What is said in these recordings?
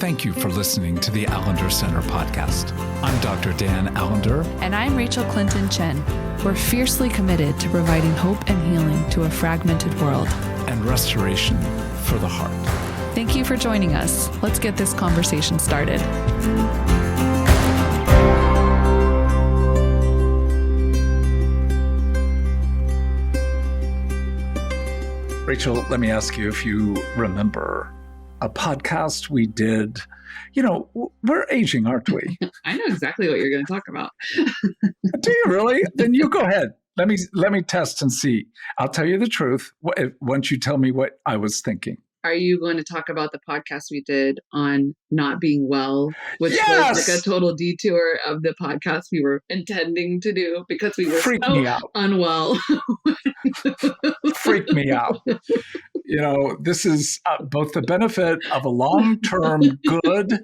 Thank you for listening to the Allender Center podcast. I'm Dr. Dan Allender. And I'm Rachael Clinton Chen. We're fiercely committed to providing hope and healing to a fragmented world. And restoration for the heart. Thank you for joining us. Let's get this conversation started. Rachael, let me ask you if you remember a podcast we did. You know, we're aging, aren't we? I know exactly what you're going to talk about. Do you really? Then you go ahead. Let me test and see. I'll tell you the truth once you tell me what I was thinking. Are you going to talk about the podcast we did on not being well, which Yes! was like a total detour of the podcast we were intending to do because we were Freak me out. Unwell. Freak me out. You know, this is both the benefit of a long-term, good,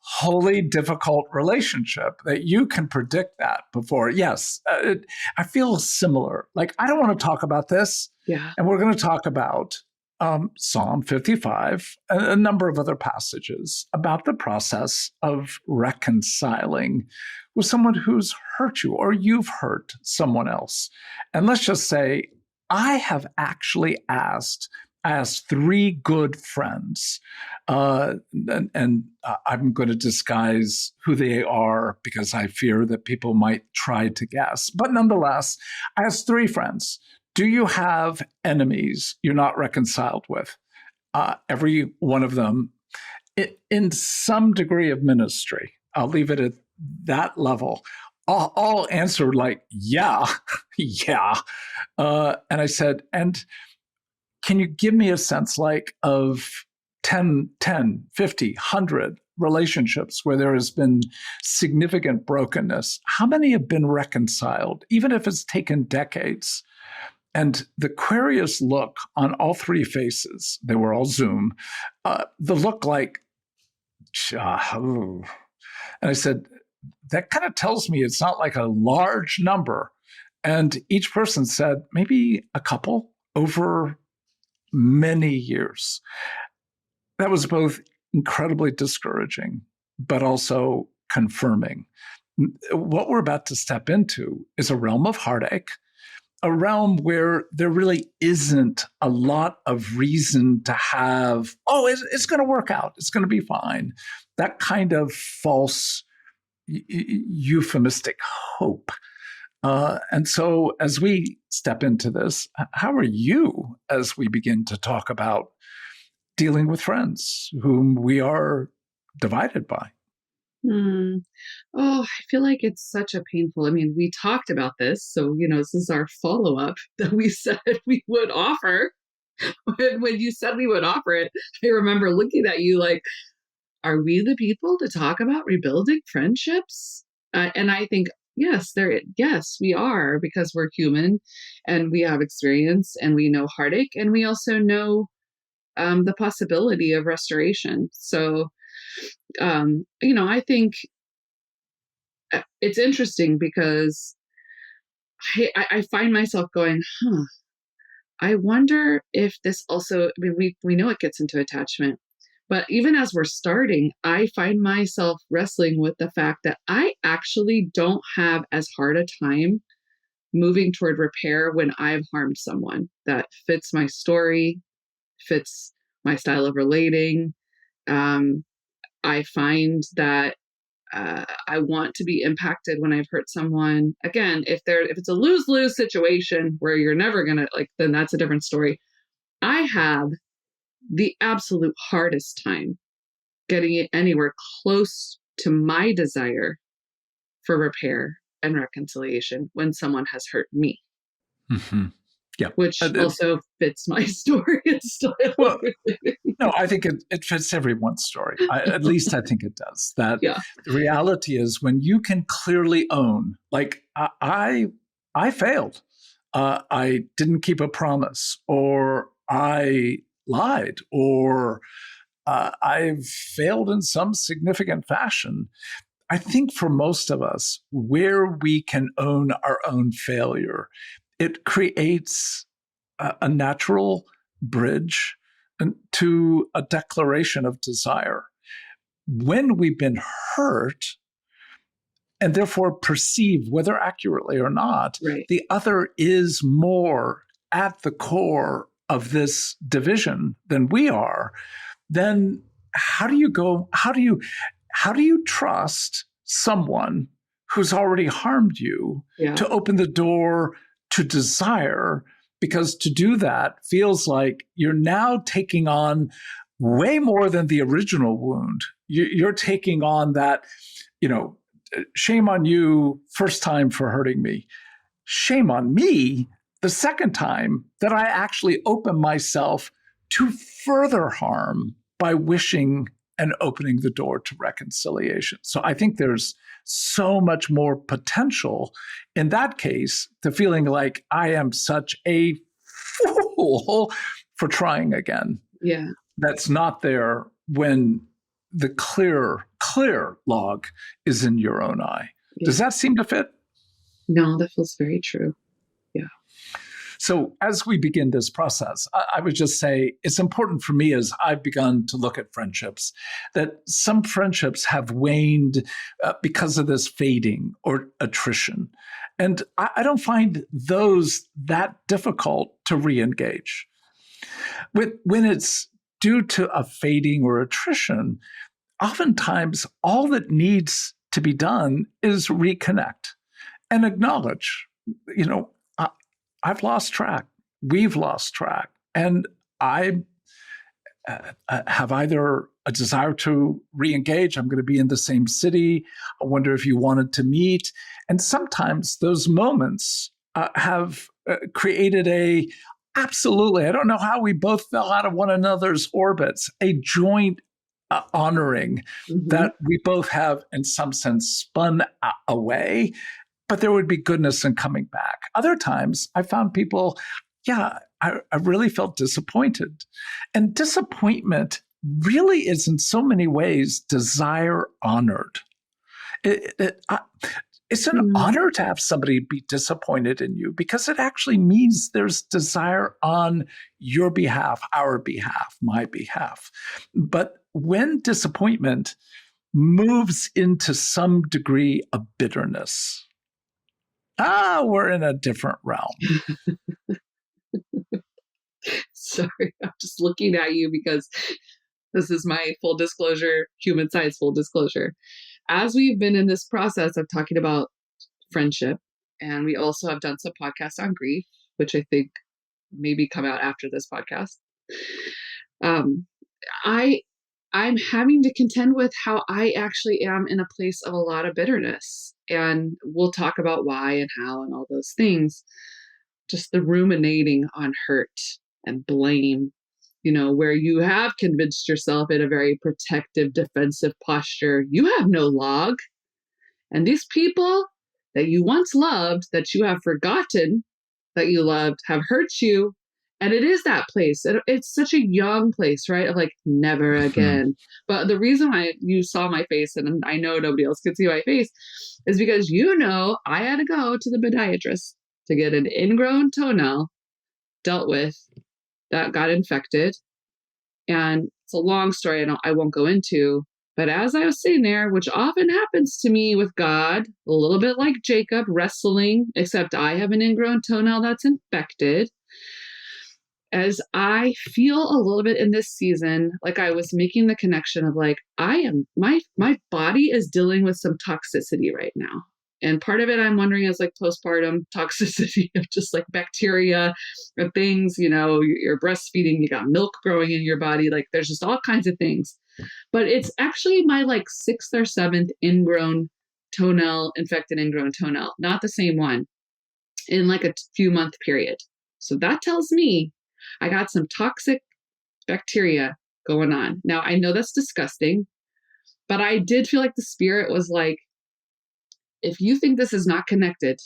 wholly difficult relationship that you can predict that before. Yes, I feel similar. Like, I don't want to talk about this. Yeah. And we're going to talk about Psalm 55, a number of other passages about the process of reconciling with someone who's hurt you or you've hurt someone else. And let's just say, I have actually asked three good friends, and I'm going to disguise who they are because I fear that people might try to guess. But nonetheless, I asked three friends, do you have enemies you're not reconciled with? Every one of them, in some degree of ministry, I'll leave it at that level, all answered like, yeah, yeah. And I said, and can you give me a sense like of 10, 50, 100 relationships where there has been significant brokenness? How many have been reconciled, even if it's taken decades? And the queruous look on all three faces, they were all Zoom, the look like, and I said, that kind of tells me it's not like a large number. And each person said, maybe a couple over many years. That was both incredibly discouraging, but also confirming. What we're about to step into is a realm of heartache, a realm where there really isn't a lot of reason to have, it's going to work out, it's going to be fine. That kind of false, euphemistic hope. And so as we step into this, how are you as we begin to talk about dealing with friends whom we are divided by? Oh, I feel like it's such a painful, we talked about this. So, this is our follow-up that we said we would offer. When you said we would offer it, I remember looking at you like, are we the people to talk about rebuilding friendships? And I think, yes, we are, because we're human and we have experience and we know heartache and we also know the possibility of restoration. So, I think it's interesting because I find myself going, I wonder if this also, we know it gets into attachment, but even as we're starting, I find myself wrestling with the fact that I actually don't have as hard a time moving toward repair when I've harmed someone that fits my story, fits my style of relating. I find that I want to be impacted when I've hurt someone. Again, if it's a lose-lose situation where you're never gonna then that's a different story. I have the absolute hardest time getting it anywhere close to my desire for repair and reconciliation when someone has hurt me. Mm-hmm. Yeah. Which also fits my story and style. Well, no, I think it fits everyone's story. At least I think it does. That The reality is when you can clearly own, like I failed, I didn't keep a promise, or I lied, or I've failed in some significant fashion. I think for most of us, where we can own our own failure, it creates a natural bridge to a declaration of desire. when we've been hurt and therefore perceive, whether accurately or not, Right. the other is more at the core of this division than we are, then how do you trust someone who's already harmed you to open the door to desire? Because to do that feels like you're now taking on way more than the original wound. You're taking on that, shame on you first time for hurting me. Shame on me the second time that I actually open myself to further harm by wishing and opening the door to reconciliation. So I think there's so much more potential in that case to feeling like I am such a fool for trying again. Yeah. That's not there when the clear log is in your own eye. Yeah. Does that seem to fit? No, that feels very true. Yeah. So as we begin this process, I would just say it's important for me as I've begun to look at friendships that some friendships have waned because of this fading or attrition. And I don't find those that difficult to re-engage. When it's due to a fading or attrition, oftentimes all that needs to be done is reconnect and acknowledge, I've lost track. We've lost track. And I have either a desire to re-engage. I'm going to be in the same city. I wonder if you wanted to meet. And sometimes those moments have created absolutely, I don't know how we both fell out of one another's orbits, a joint honoring that we both have in some sense spun away. But there would be goodness in coming back. Other times I found people, I really felt disappointed. And disappointment really is in so many ways desire honored. It's an honor to have somebody be disappointed in you because it actually means there's desire on your behalf, our behalf, my behalf. But when disappointment moves into some degree of bitterness, we're in a different realm. Sorry, I'm just looking at you because this is my full disclosure, human size full disclosure. As we've been in this process of talking about friendship, and we also have done some podcasts on grief, which I think maybe come out after this podcast. I'm having to contend with how I actually am in a place of a lot of bitterness. And we'll talk about why and how and all those things. Just the ruminating on hurt and blame, where you have convinced yourself in a very protective, defensive posture, you have no log. And these people that you once loved, that you have forgotten that you loved, have hurt you. And it is that place. It's such a young place, right? Of like, never again. But the reason why you saw my face, and I know nobody else could see my face, is because I had to go to the podiatrist to get an ingrown toenail dealt with that got infected. And it's a long story I won't go into. But as I was sitting there, which often happens to me with God, a little bit like Jacob wrestling, except I have an ingrown toenail that's infected. As I feel a little bit in this season, like I was making the connection of like, my body is dealing with some toxicity right now. And part of it I'm wondering is like postpartum toxicity of just like bacteria or things, you're breastfeeding, you got milk growing in your body. Like there's just all kinds of things. But it's actually my like 6th or 7th infected ingrown toenail, not the same one, in like a few month period. So that tells me I got some toxic bacteria going on. Now, I know that's disgusting, but I did feel like the spirit was like, if you think this is not connected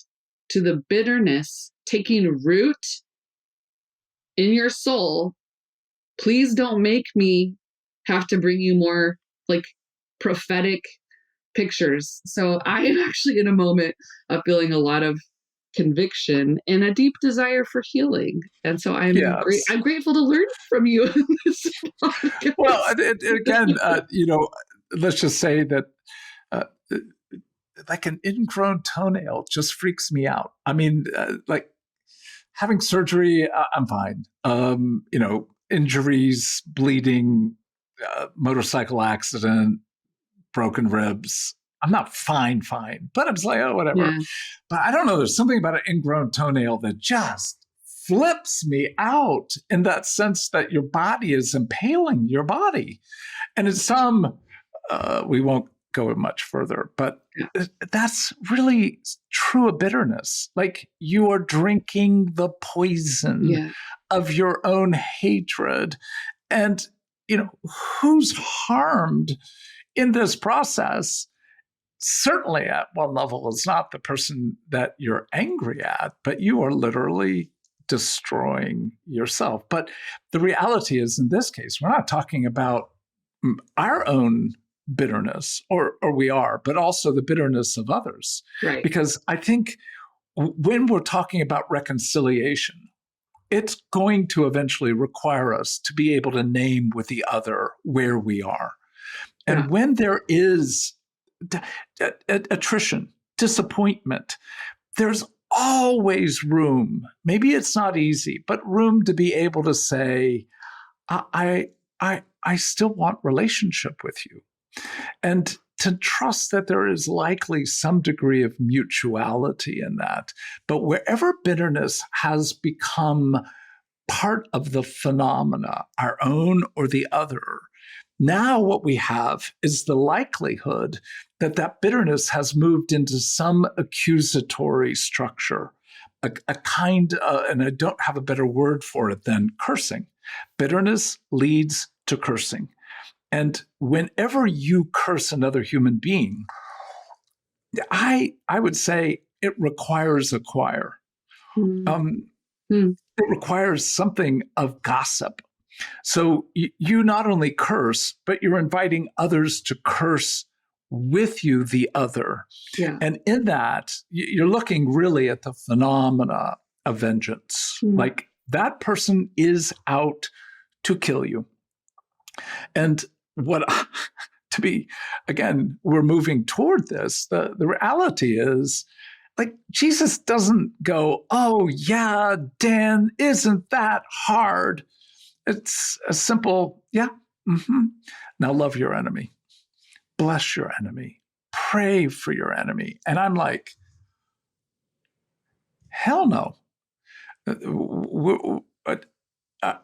to the bitterness taking root in your soul, please don't make me have to bring you more like prophetic pictures. So I am actually in a moment of feeling a lot of conviction and a deep desire for healing. And so I'm grateful to learn from you in this podcast. Well, again, let's just say that uh, like an ingrown toenail just freaks me out. I mean, like having surgery, I'm fine. Injuries, bleeding, motorcycle accident, broken ribs. I'm not fine, but I'm just like, oh, whatever. Yeah. But I don't know. There's something about an ingrown toenail that just flips me out in that sense that your body is impaling your body. And in some, we won't go much further, but that's really true of bitterness. Like you are drinking the poison of your own hatred. And, who's harmed in this process? Certainly at one level is not the person that you're angry at, but you are literally destroying yourself. But the reality is, in this case, we're not talking about our own bitterness, or we are, but also the bitterness of others. Right. Because I think when we're talking about reconciliation, it's going to eventually require us to be able to name with the other where we are. And when there is attrition, disappointment, there's always room. Maybe it's not easy, but room to be able to say, I still want relationship with you. And to trust that there is likely some degree of mutuality in that. But wherever bitterness has become part of the phenomena, our own or the other, now what we have is the likelihood that that bitterness has moved into some accusatory structure, a kind of, and I don't have a better word for it than cursing. Bitterness leads to cursing. And whenever you curse another human being, I would say it requires a choir. It requires something of gossip. So you not only curse, but you're inviting others to curse with you, the other. Yeah. And in that, you're looking really at the phenomena of vengeance. Like that person is out to kill you. And we're moving toward this. The reality is, like, Jesus doesn't go, oh, yeah, Dan, isn't that hard? It's a simple, now love your enemy, bless your enemy, pray for your enemy. And I'm like, hell no.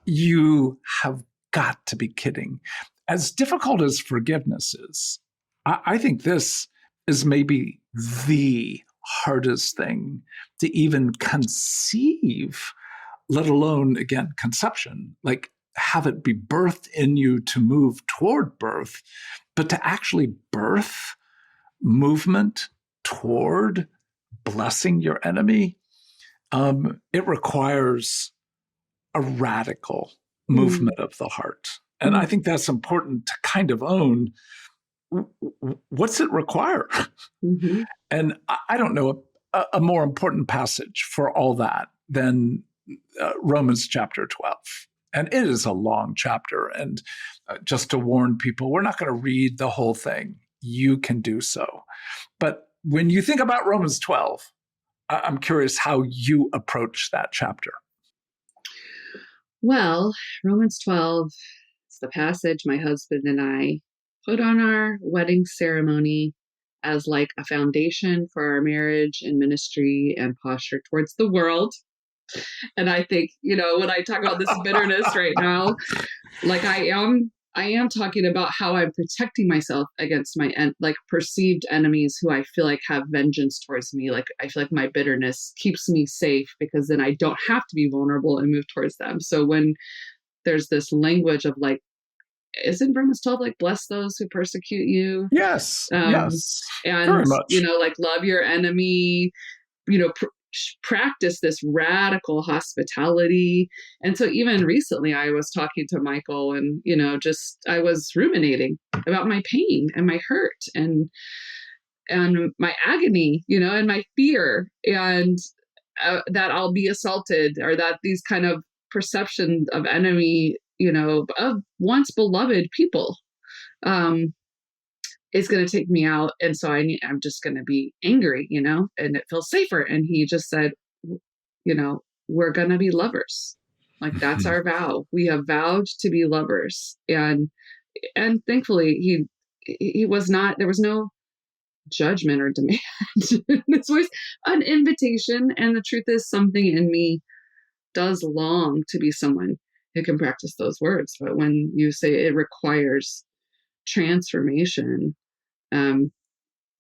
You have got to be kidding. As difficult as forgiveness is, I think this is maybe the hardest thing to even conceive, let alone, again, conception, like have it be birthed in you to move toward birth, but to actually birth movement toward blessing your enemy, it requires a radical movement of the heart. And I think that's important to kind of own. What's it require? And I don't know a more important passage for all that than Romans chapter 12. And it is a long chapter. And just to warn people, we're not going to read the whole thing. You can do so. But when you think about Romans 12, I'm curious how you approach that chapter. Well, Romans 12 is the passage my husband and I put on our wedding ceremony as like a foundation for our marriage and ministry and posture towards the world. And I think, when I talk about this bitterness right now, like I am talking about how I'm protecting myself against my perceived enemies who I feel like have vengeance towards me. Like I feel like my bitterness keeps me safe because then I don't have to be vulnerable and move towards them. So when there's this language of like, isn't Romans 12 like bless those who persecute you? Yes. Yes. And very much. Like love your enemy, practice this radical hospitality. And so even recently I was talking to Michael and, I was ruminating about my pain and my hurt and my agony, and my fear and that I'll be assaulted or that these kind of perceptions of enemy, of once beloved people. it's going to take me out. And so I'm just going to be angry, and it feels safer. And he just said, we're going to be lovers. Like, that's our vow. We have vowed to be lovers. And thankfully he was not, there was no judgment or demand. This was an invitation. And the truth is, something in me does long to be someone who can practice those words. But when you say it requires transformation,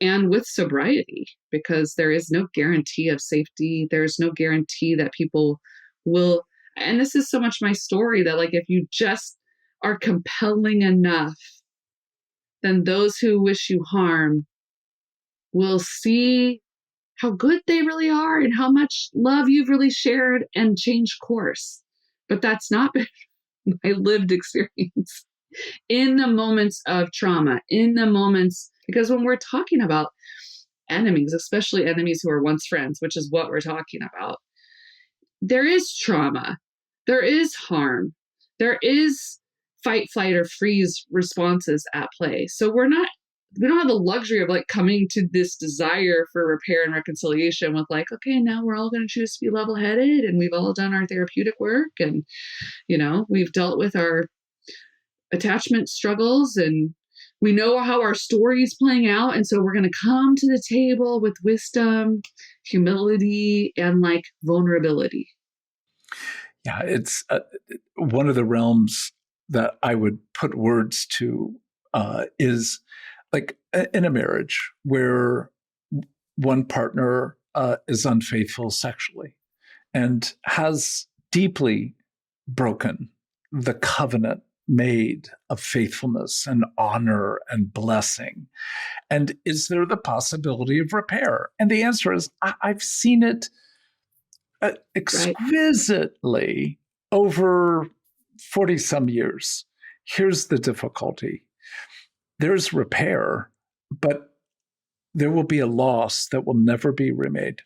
and with sobriety, because there is no guarantee of safety. There's no guarantee that people will, and this is so much my story, that like, if you just are compelling enough, then those who wish you harm will see how good they really are and how much love you've really shared and change course. But that's not been my lived experience in the moments of trauma, in the moments, because when we're talking about enemies, especially enemies who were once friends, which is what we're talking about, there is trauma, there is harm, there is fight, flight, or freeze responses at play. So we don't have the luxury of like coming to this desire for repair and reconciliation with like, okay, now we're all going to choose to be level-headed and we've all done our therapeutic work and, we've dealt with our attachment struggles and we know how our story is playing out. And so we're going to come to the table with wisdom, humility, and like vulnerability. Yeah, it's one of the realms that I would put words to is like in a marriage where one partner is unfaithful sexually and has deeply broken the covenant made of faithfulness and honor and blessing. And is there the possibility of repair? And the answer is, I've seen it exquisitely over 40 some years. Here's the difficulty. There's repair, but there will be a loss that will never be remade.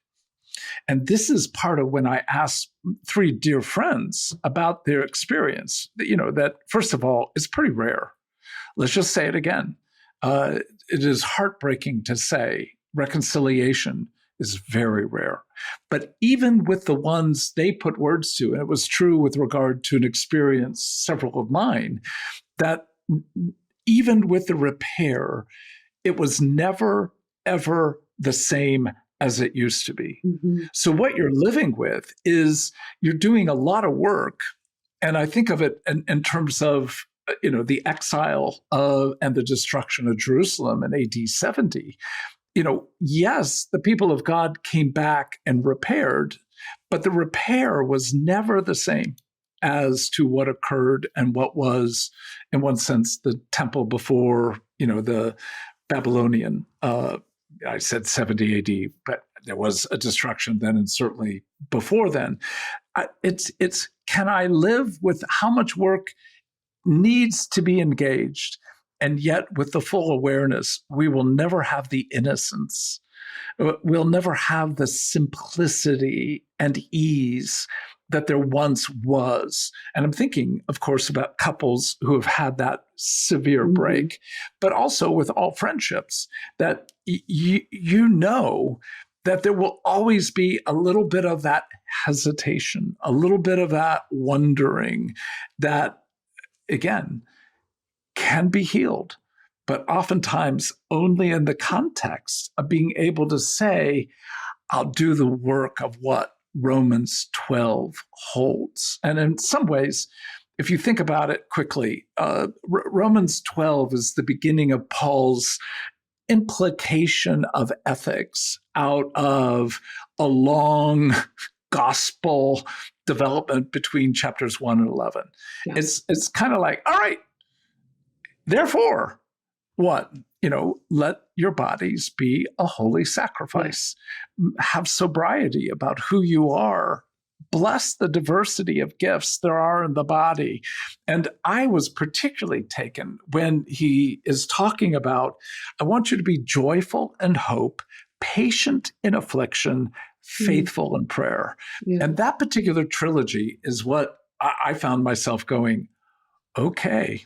And this is part of when I asked three dear friends about their experience, that first of all, it's pretty rare. Let's just say it again. It is heartbreaking to say reconciliation is very rare. But even with the ones they put words to, and it was true with regard to an experience, several of mine, that even with the repair, it was never, ever the same as it used to be. Mm-hmm. So what you're living with is you're doing a lot of work. And I think of it in terms of, the exile and the destruction of Jerusalem in AD 70. Yes, the people of God came back and repaired, but the repair was never the same as to what occurred and what was, in one sense, the temple before, the Babylonian, I said 70 AD, but there was a destruction then and certainly before then. It's can I live with how much work needs to be engaged, and yet with the full awareness, we will never have the innocence. We'll never have the simplicity and ease that there once was. And I'm thinking, of course, about couples who have had that severe break, but also with all friendships that you know that there will always be a little bit of that hesitation, a little bit of that wondering that, again, can be healed, but oftentimes only in the context of being able to say, I'll do the work of what Romans 12 holds. And in some ways, if you think about it quickly, Romans 12 is the beginning of Paul's implication of ethics out of a long gospel development between chapters 1 and 11. Yeah. It's kind of like, all right, therefore, what? Let your bodies be a holy sacrifice. Have sobriety about who you are. Bless the diversity of gifts there are in the body. And I was particularly taken when he is talking about, I want you to be joyful in hope, patient in affliction, faithful in prayer. Yeah. And that particular trilogy is what I found myself going, okay,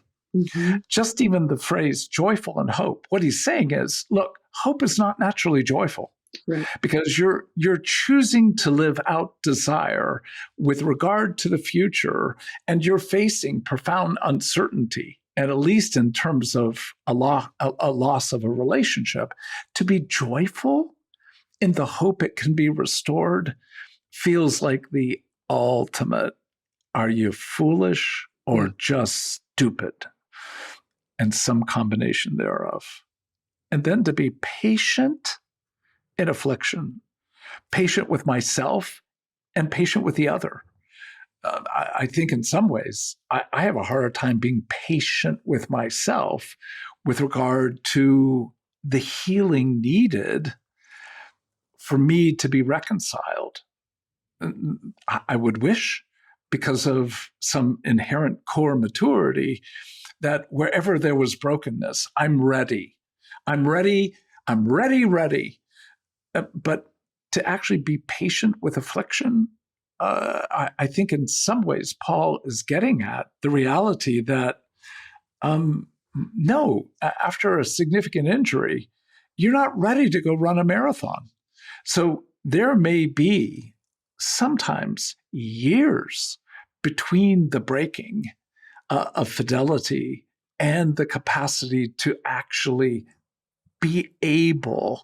Just even the phrase joyful and hope, what he's saying is, look, hope is not naturally joyful. Right. Because you're choosing to live out desire with regard to the future, and you're facing profound uncertainty, and at least in terms of a loss of a relationship. To be joyful in the hope it can be restored feels like the ultimate, are you foolish or just stupid? And some combination thereof. And then to be patient in affliction, patient with myself and patient with the other. I think in some ways, I have a harder time being patient with myself with regard to the healing needed for me to be reconciled. I would wish, because of some inherent core maturity, that wherever there was brokenness, I'm ready. I'm ready. But to actually be patient with affliction, I think in some ways Paul is getting at the reality that, no, after a significant injury, you're not ready to go run a marathon. So there may be sometimes years between the breaking of fidelity and the capacity to actually be able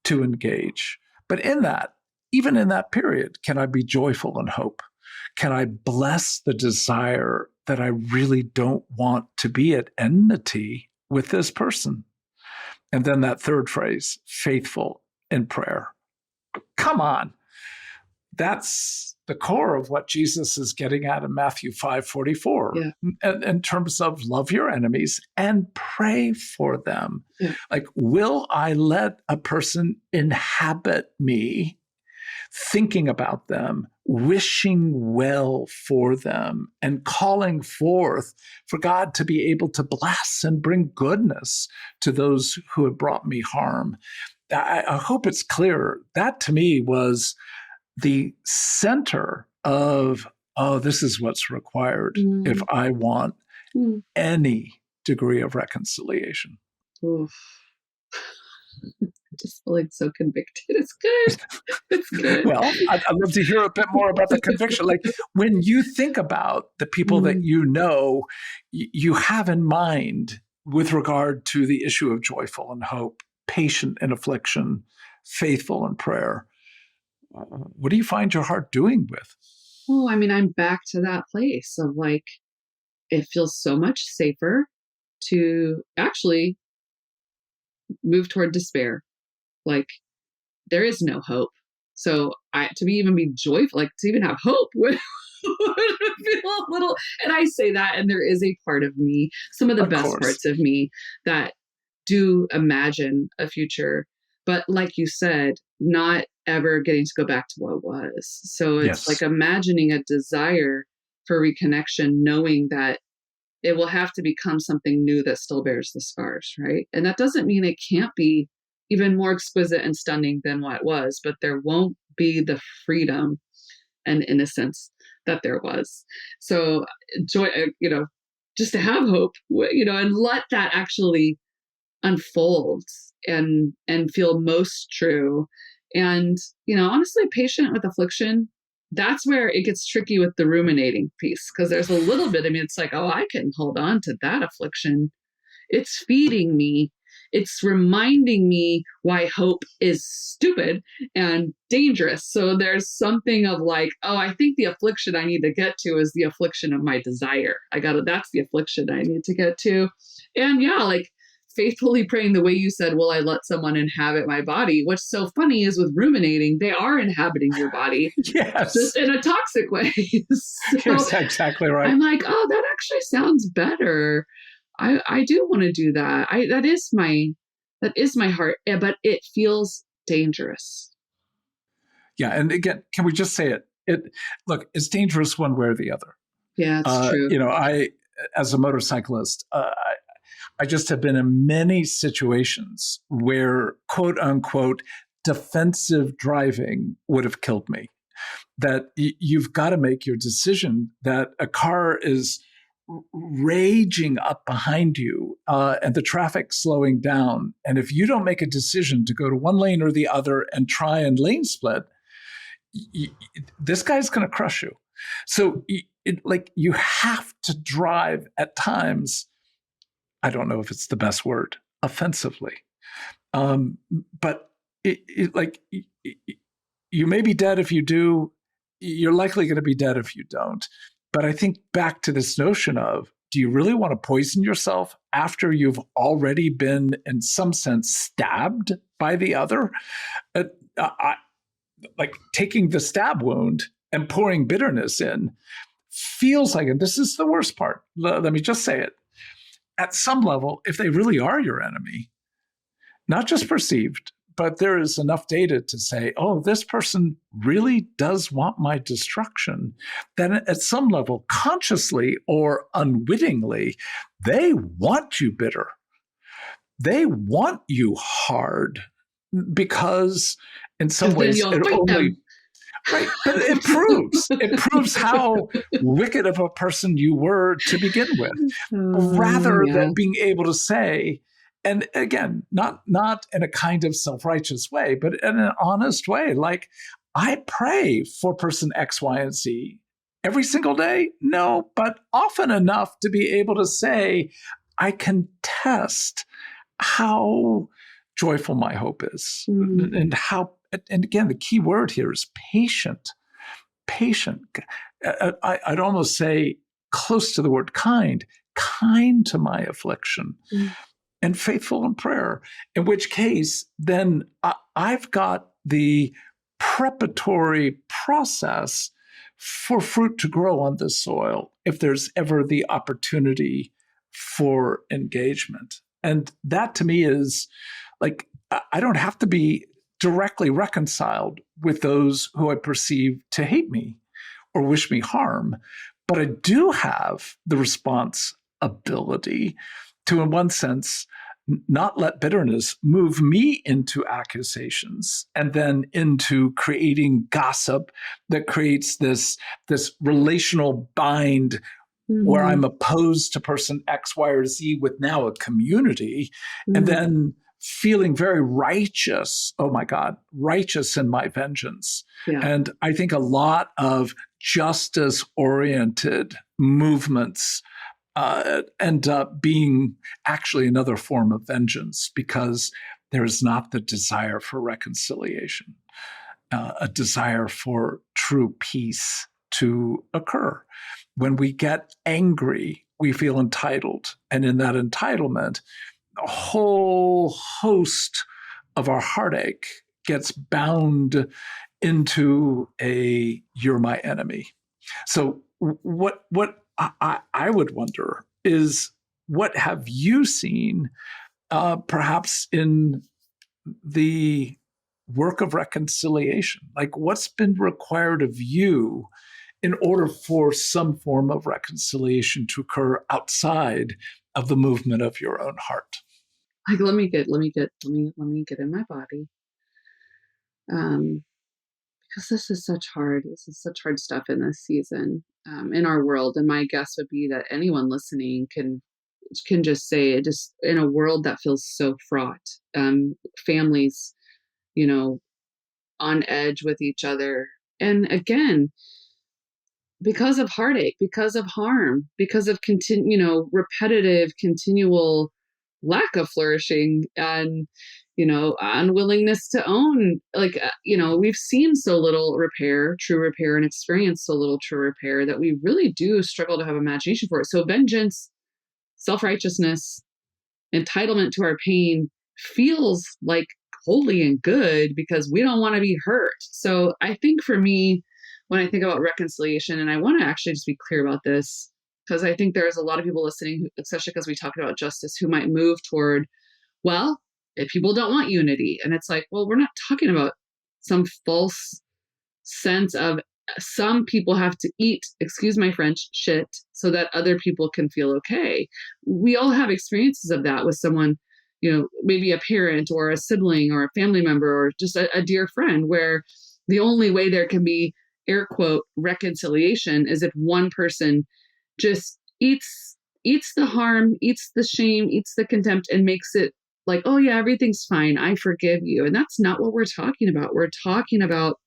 to engage. But in that, even in that period, can I be joyful in hope? Can I bless the desire that I really don't want to be at enmity with this person? And then that third phrase, faithful in prayer. Come on. That's the core of what Jesus is getting at in Matthew 5:44, in terms of love your enemies and pray for them. Like, will I let a person inhabit me, thinking about them, wishing well for them, and calling forth for God to be able to bless and bring goodness to those who have brought me harm? I hope it's clear. That to me was the center of, this is what's required if I want any degree of reconciliation. Oof. I just feel like so convicted. It's good. It's good. Well, I'd love to hear a bit more about the conviction. Like, when you think about the people that you know, you have in mind with regard to the issue of joyful and hope, patient in affliction, faithful in prayer, what do you find your heart doing with? Oh, I mean, I'm back to that place of like, it feels so much safer to actually move toward despair. Like, there is no hope. So to even be joyful, like to even have hope would feel a little, and I say that, and there is a part of me, some of the best parts of me, that do imagine a future, but like you said, not ever getting to go back to what was. So it's like imagining a desire for reconnection, knowing that it will have to become something new that still bears the scars, right? And that doesn't mean it can't be even more exquisite and stunning than what was, but there won't be the freedom and innocence that there was. So joy, just to have hope, and let that actually unfold and feel most true. And, honestly, patient with affliction, that's where it gets tricky with the ruminating piece, because there's a little bit, it's like, oh, I can hold on to that affliction. It's feeding me. It's reminding me why hope is stupid and dangerous. So there's something of like, oh, I think the affliction I need to get to is the affliction of my desire. That's the affliction I need to get to. And like faithfully praying the way you said, will I let someone inhabit my body? What's so funny is with ruminating, they are inhabiting your body. Yes. Just in a toxic way. That's exactly right. I'm like, oh, that actually sounds better. I do want to do that. That is my heart, but it feels dangerous. Yeah. And again, can we just say it? Look, it's dangerous one way or the other. Yeah, it's true. I, as a motorcyclist, I just have been in many situations where, quote unquote, defensive driving would have killed me. That you've got to make your decision that a car is raging up behind you and the traffic slowing down. And if you don't make a decision to go to one lane or the other and try and lane split, this guy's going to crush you. So you have to drive at times. I don't know if it's the best word, offensively. But you may be dead if you do. You're likely going to be dead if you don't. But I think back to this notion of, do you really want to poison yourself after you've already been, in some sense, stabbed by the other? Like taking the stab wound and pouring bitterness in feels like, and this is the worst part, let me just say it, at some level, if they really are your enemy, not just perceived, but there is enough data to say, oh, this person really does want my destruction, then at some level, consciously or unwittingly, they want you bitter. They want you hard, because in some ways it only... Right, but it proves how wicked of a person you were to begin with, rather than being able to say, and again, not in a kind of self-righteous way, but in an honest way, like, I pray for person X, Y, and Z every single day. No, but often enough to be able to say, I can test how joyful my hope is, and how. And again, the key word here is patient. Patient. I'd almost say, close to the word kind to my affliction, and faithful in prayer. In which case, then I've got the preparatory process for fruit to grow on this soil, if there's ever the opportunity for engagement. And that to me is like, I don't have to be directly reconciled with those who I perceive to hate me or wish me harm, but I do have the responsibility to, in one sense, not let bitterness move me into accusations and then into creating gossip that creates this relational bind where I'm opposed to person X, Y, or Z with now a community, and then feeling very righteous. Oh my God, righteous in my vengeance. Yeah. And I think a lot of justice-oriented movements end up being actually another form of vengeance, because there is not the desire for reconciliation, a desire for true peace to occur. When we get angry, we feel entitled. And in that entitlement, a whole host of our heartache gets bound into a "you're my enemy." So what I would wonder is, what have you seen perhaps in the work of reconciliation? Like, what's been required of you in order for some form of reconciliation to occur outside of the movement of your own heart? Like, let me get in my body. Because this is such hard stuff in this season, in our world. And my guess would be that anyone listening can just say it, just in a world that feels so fraught, families, on edge with each other. And again, because of heartache, because of harm, because of repetitive, continual lack of flourishing, and unwillingness to own, we've seen so little true repair, and experienced so little true repair, that we really do struggle to have imagination for it. So vengeance, self-righteousness, entitlement to our pain feels like holy and good, because we don't want to be hurt. So I think for me, when I think about reconciliation, and I want to actually just be clear about this, because I think there's a lot of people listening, especially because we talked about justice, who might move toward, well, if people don't want unity. And it's like, well, we're not talking about some false sense of some people have to eat, excuse my French, shit, so that other people can feel okay. We all have experiences of that with someone, maybe a parent or a sibling or a family member or just a dear friend, where the only way there can be, air quote, reconciliation is if one person just eats the harm, eats the shame, eats the contempt, and makes it like, oh yeah, everything's fine, I forgive you. And that's not what we're talking about. We're talking about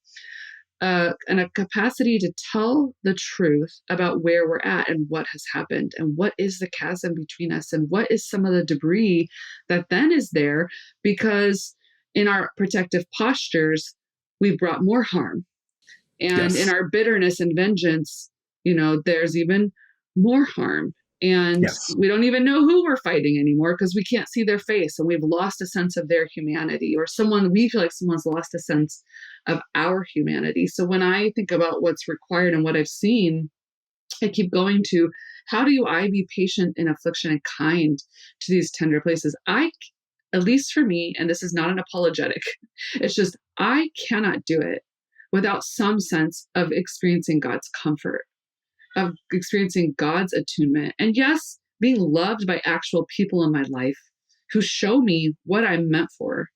and a capacity to tell the truth about where we're at and what has happened and what is the chasm between us and what is some of the debris that then is there, because in our protective postures, we've brought more harm. And in our bitterness and vengeance, there's even more harm. And we don't even know who we're fighting anymore because we can't see their face, and we've lost a sense of their humanity, or we feel like someone's lost a sense of our humanity. So when I think about what's required and what I've seen, I keep going to, how do I be patient in affliction and kind to these tender places? At least for me, and this is not an apologetic, it's just, I cannot do it without some sense of experiencing God's comfort, of experiencing God's attunement. And yes, being loved by actual people in my life who show me what I'm meant for,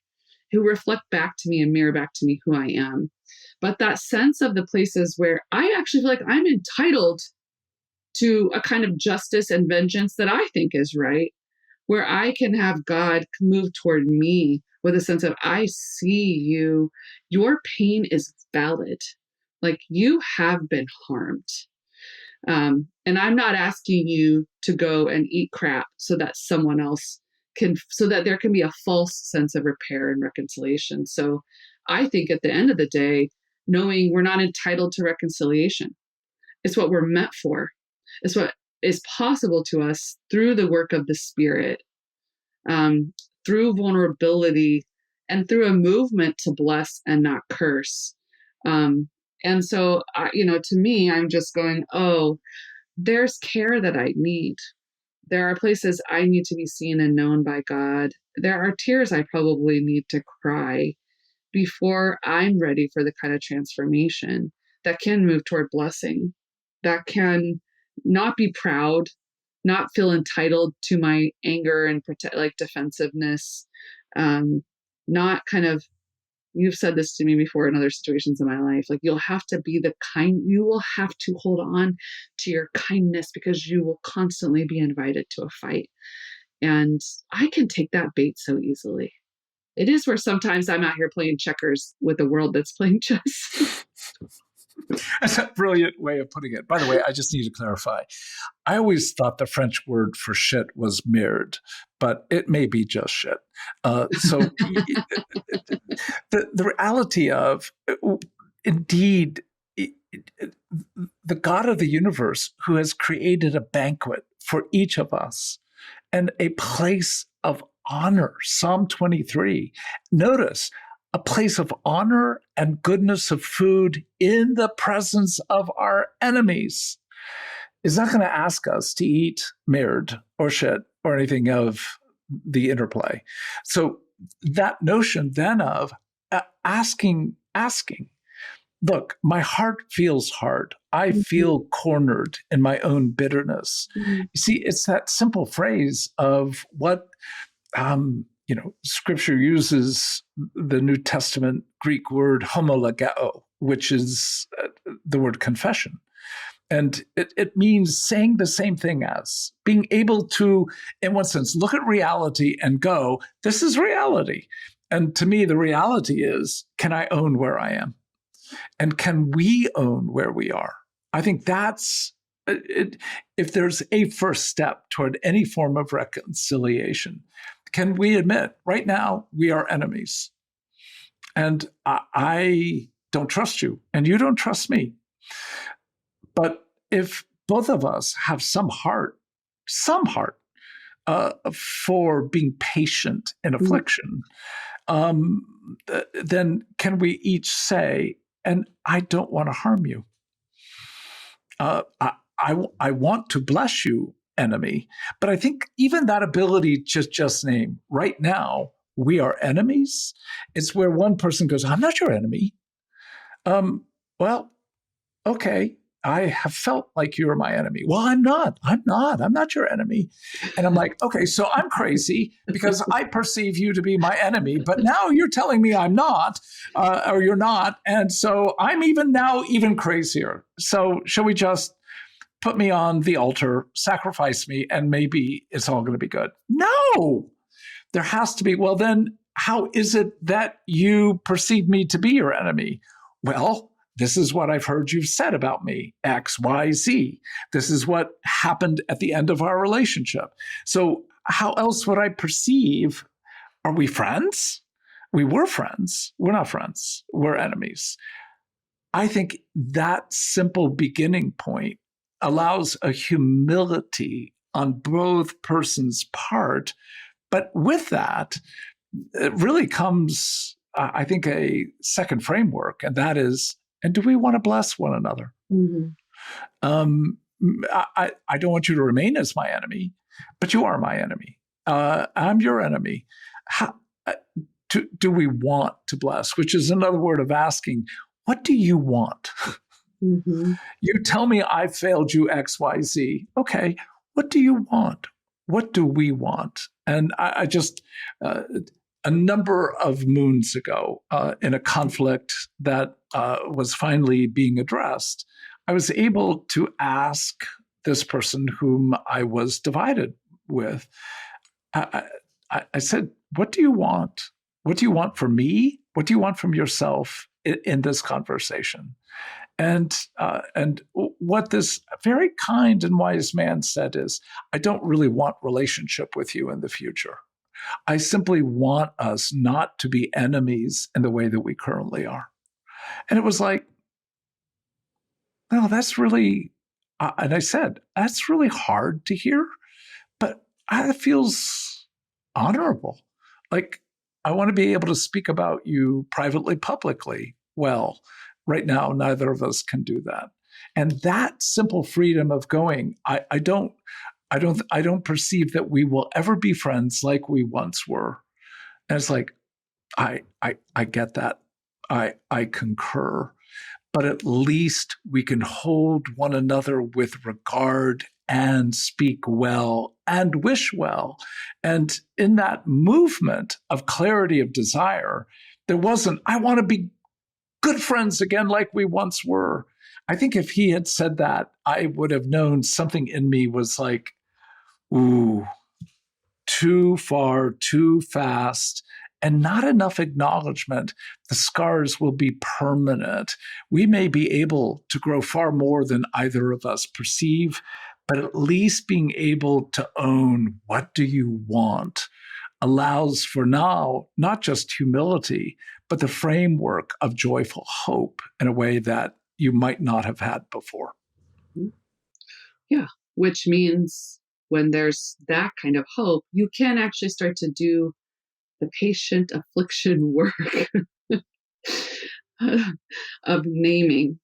who reflect back to me and mirror back to me who I am. But that sense of the places where I actually feel like I'm entitled to a kind of justice and vengeance that I think is right, where I can have God move toward me with a sense of, I see you, your pain is valid. Like, you have been harmed. And I'm not asking you to go and eat crap so that someone else so that there can be a false sense of repair and reconciliation. So I think at the end of the day, knowing we're not entitled to reconciliation, it's what we're meant for. It's what is possible to us through the work of the Spirit, through vulnerability, and through a movement to bless and not curse. And so, to me, I'm just going, oh, there's care that I need. There are places I need to be seen and known by God. There are tears I probably need to cry before I'm ready for the kind of transformation that can move toward blessing, that can not be proud, not feel entitled to my anger and defensiveness, not kind of, you've said this to me before in other situations in my life, like, you will have to hold on to your kindness because you will constantly be invited to a fight. And I can take that bait so easily. It is where sometimes I'm out here playing checkers with the world that's playing chess. That's a brilliant way of putting it. By the way, I just need to clarify. I always thought the French word for shit was merde, but it may be just shit. So the reality of, indeed, the God of the universe, who has created a banquet for each of us and a place of honor, Psalm 23. Notice, a place of honor and goodness of food in the presence of our enemies, is not going to ask us to eat merde or shit or anything of the interplay. So that notion then of asking, look, my heart feels hard. I feel cornered in my own bitterness. You see, it's that simple phrase of what Scripture uses the New Testament Greek word homologeo, which is the word confession. And it means saying the same thing as, being able to, in one sense, look at reality and go, this is reality. And to me, the reality is, can I own where I am? And can we own where we are? I think that's, if there's a first step toward any form of reconciliation, can we admit right now we are enemies? And I don't trust you, and you don't trust me. But if both of us have some heart for being patient in affliction, then can we each say, and I don't want to harm you. I want to bless you, enemy. But I think even that ability to just name, right now, we are enemies, it's where one person goes, I'm not your enemy. Well, okay, I have felt like you are my enemy. Well, I'm not your enemy. And I'm like, okay, so I'm crazy because I perceive you to be my enemy, but now you're telling me I'm not, or you're not. And so I'm even crazier. So shall we just put me on the altar, sacrifice me, and maybe it's all going to be good. No, there has to be, well, then how is it that you perceive me to be your enemy? Well, this is what I've heard you've said about me, X, Y, Z. This is what happened at the end of our relationship. So how else would I perceive? Are we friends? We were friends. We're not friends. We're enemies. I think that simple beginning point allows a humility on both persons' part. But with that, it really comes, I think, a second framework, and that is, and do we want to bless one another? Mm-hmm. I don't want you to remain as my enemy, but you are my enemy. I'm your enemy. How, do we want to bless? Which is another word of asking, what do you want? Mm-hmm. You tell me I failed you X, Y, Z. Okay, what do you want? What do we want? And I just, a number of moons ago, in a conflict that was finally being addressed, I was able to ask this person whom I was divided with, I said, what do you want? What do you want from me? What do you want from yourself in this conversation? And what this very kind and wise man said is, I don't really want relationship with you in the future. I simply want us not to be enemies in the way that we currently are. And it was like, no, that's really, and I said, that's really hard to hear, but it feels honorable. Like, I want to be able to speak about you privately, publicly. Well, right now, neither of us can do that. And that simple freedom of going, I don't perceive that we will ever be friends like we once were. And it's like, I get that. I concur. But at least we can hold one another with regard and speak well and wish well. And in that movement of clarity of desire, there wasn't, I want to be good friends again like we once were. I think if he had said that, I would have known something in me was like, ooh, too far, too fast, and not enough acknowledgement. The scars will be permanent. We may be able to grow far more than either of us perceive, but at least being able to own what do you want allows for now not just humility, but the framework of joyful hope in a way that you might not have had before. Yeah, which means when there's that kind of hope, you can actually start to do the patient affliction work of naming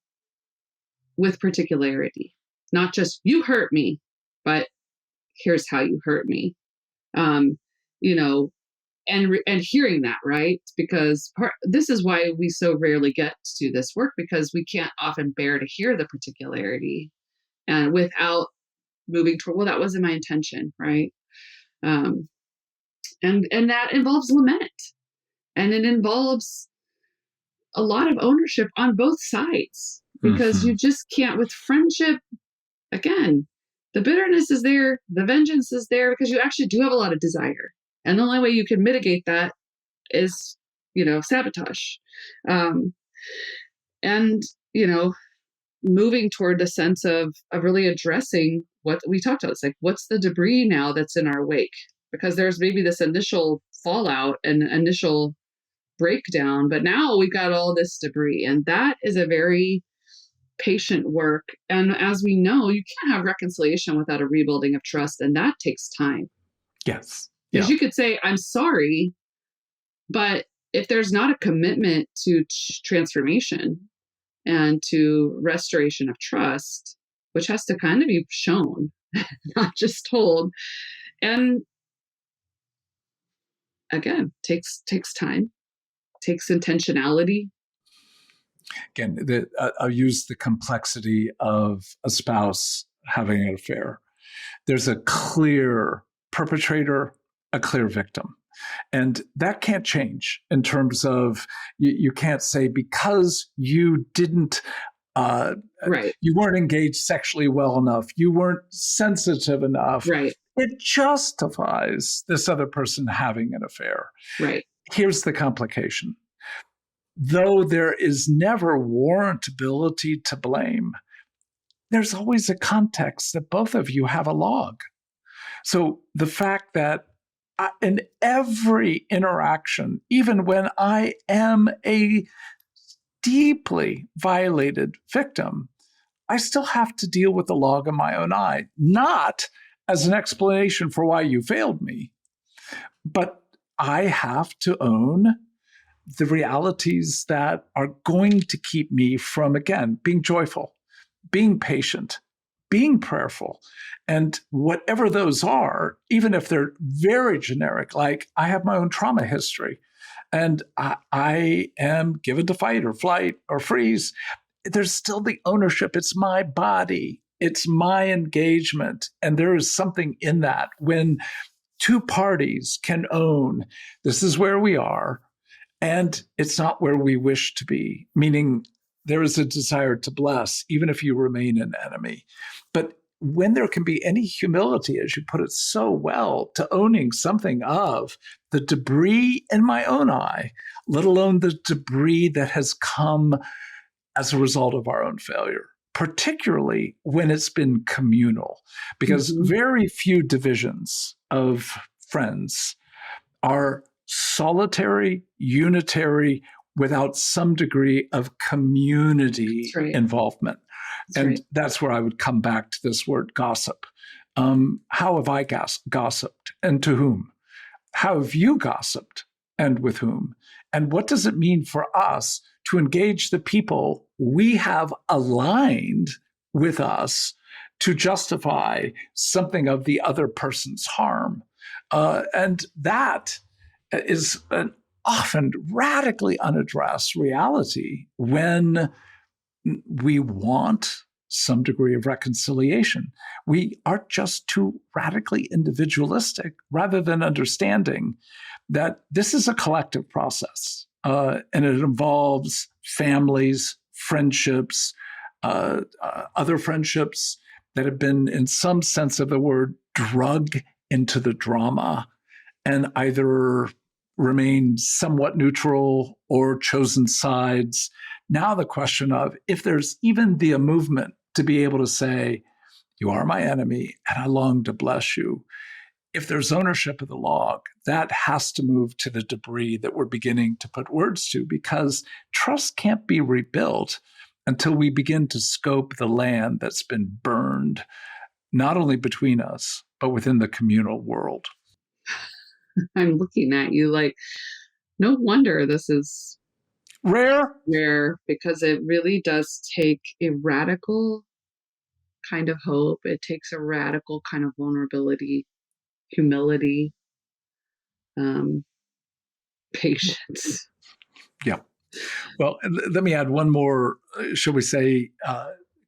with particularity. Not just, you hurt me, but here's how you hurt me. And hearing that, right? Because this is why we so rarely get to this work, because we can't often bear to hear the particularity and without moving toward, well, that wasn't my intention, right? And that involves lament, and it involves a lot of ownership on both sides, because you just can't, with friendship, again, the bitterness is there, the vengeance is there, because you actually do have a lot of desire. And the only way you can mitigate that is, sabotage. Moving toward a sense of really addressing what we talked about. It's like, what's the debris now that's in our wake? Because there's maybe this initial fallout and initial breakdown, but now we've got all this debris. And that is a very patient work. And as we know, you can't have reconciliation without a rebuilding of trust. And that takes time. Yes. Because you could say, I'm sorry, but if there's not a commitment to transformation and to restoration of trust, which has to kind of be shown, not just told, and again, takes time, takes intentionality. Again, I'll use the complexity of a spouse having an affair. There's a clear perpetrator, a clear victim. And that can't change in terms of, you can't say, because you didn't Uh, Right. you weren't engaged sexually well enough. You weren't sensitive enough. Right. It justifies this other person having an affair. Right. Here's the complication. Though there is never warrantability to blame, there's always a context that both of you have a log. So the fact that in every interaction, even when I am a deeply violated victim, I still have to deal with the log in my own eye, not as an explanation for why you failed me, but I have to own the realities that are going to keep me from, again, being joyful, being patient, being prayerful. And whatever those are, even if they're very generic, like I have my own trauma history and I am given to fight or flight or freeze, there's still the ownership. It's my body. It's my engagement. And there is something in that when two parties can own, this is where we are, and it's not where we wish to be, meaning there is a desire to bless, even if you remain an enemy. But when there can be any humility, as you put it so well, to owning something of the debris in my own eye, let alone the debris that has come as a result of our own failure, particularly when it's been communal, because very few divisions of friends are solitary, unitary, without some degree of community involvement. That's where I would come back to this word gossip. How have I gossiped and to whom? How have you gossiped and with whom? And what does it mean for us to engage the people we have aligned with us to justify something of the other person's harm? And that is an often radically unaddressed reality when we want some degree of reconciliation. We are just too radically individualistic rather than understanding that this is a collective process, and it involves families, friendships, other friendships that have been, in some sense of the word, drugged into the drama and either remain somewhat neutral or chosen sides. Now the question of if there's even the movement to be able to say, you are my enemy and I long to bless you. If there's ownership of the log, that has to move to the debris that we're beginning to put words to, because trust can't be rebuilt until we begin to scope the land that's been burned, not only between us, but within the communal world. I'm looking at you like, no wonder this is rare, because it really does take a radical kind of hope. It takes a radical kind of vulnerability, humility, patience. Yeah. Well, let me add one more, shall we say,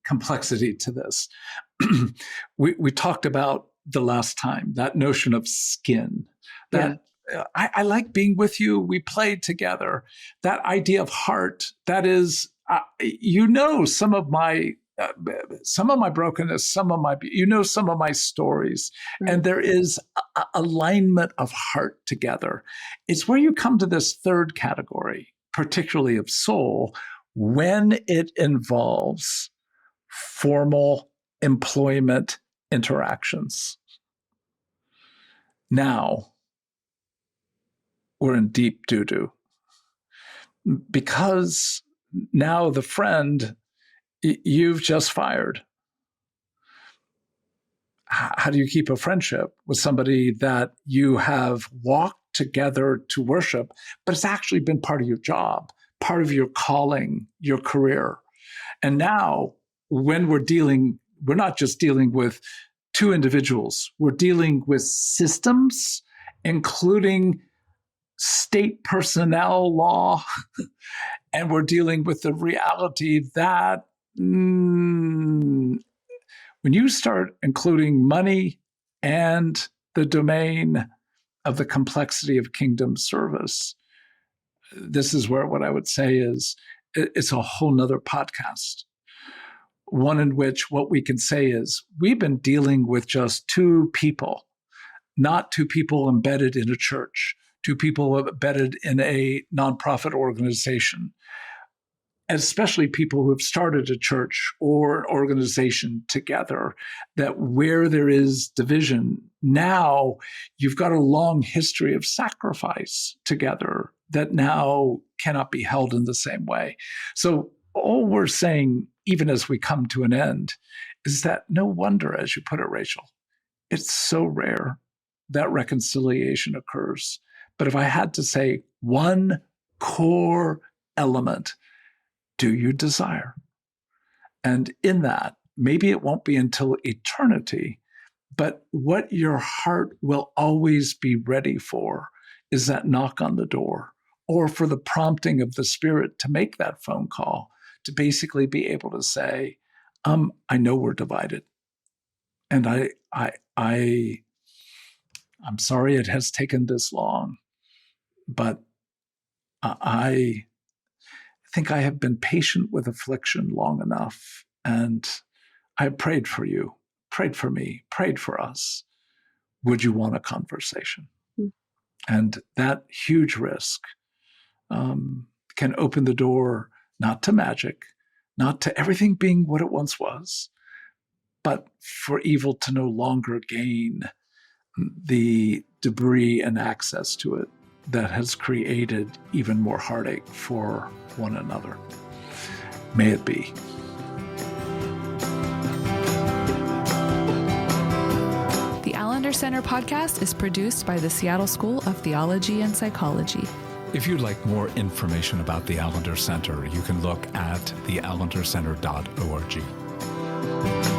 complexity to this. We talked about the last time, that notion of skin, that I like being with you. We played together. That idea of heart, that is, some of my brokenness, some of my stories, and there is alignment of heart together. It's where you come to this third category, particularly of soul, when it involves formal employment interactions. Now, we're in deep doo-doo, because now the friend you've just fired. How do you keep a friendship with somebody that you have walked together to worship, but it's actually been part of your job, part of your calling, your career? And now, when we're not just dealing with two individuals, we're dealing with systems, including state personnel law, and we're dealing with the reality that when you start including money and the domain of the complexity of kingdom service, this is where what I would say is it's a whole nother podcast. one in which what we can say is we've been dealing with just two people, not two people embedded in a church, two people embedded in a nonprofit organization, especially people who have started a church or an organization together, that where there is division, now you've got a long history of sacrifice together that now cannot be held in the same way. So all we're saying, even as we come to an end, is that no wonder, as you put it, Rachael, it's so rare that reconciliation occurs. But if I had to say one core element, do you desire? And in that, maybe it won't be until eternity, but what your heart will always be ready for is that knock on the door, or for the prompting of the Spirit to make that phone call, to basically be able to say, I know we're divided. And I'm sorry it has taken this long, but I think I have been patient with affliction long enough, and I prayed for you, prayed for me, prayed for us. Would you want a conversation? And that huge risk can open the door not to magic, not to everything being what it once was, but for evil to no longer gain the debris and access to it that has created even more heartache for one another. May it be. The Allender Center podcast is produced by the Seattle School of Theology and Psychology. If you'd like more information about the Allender Center, you can look at theallendercenter.org.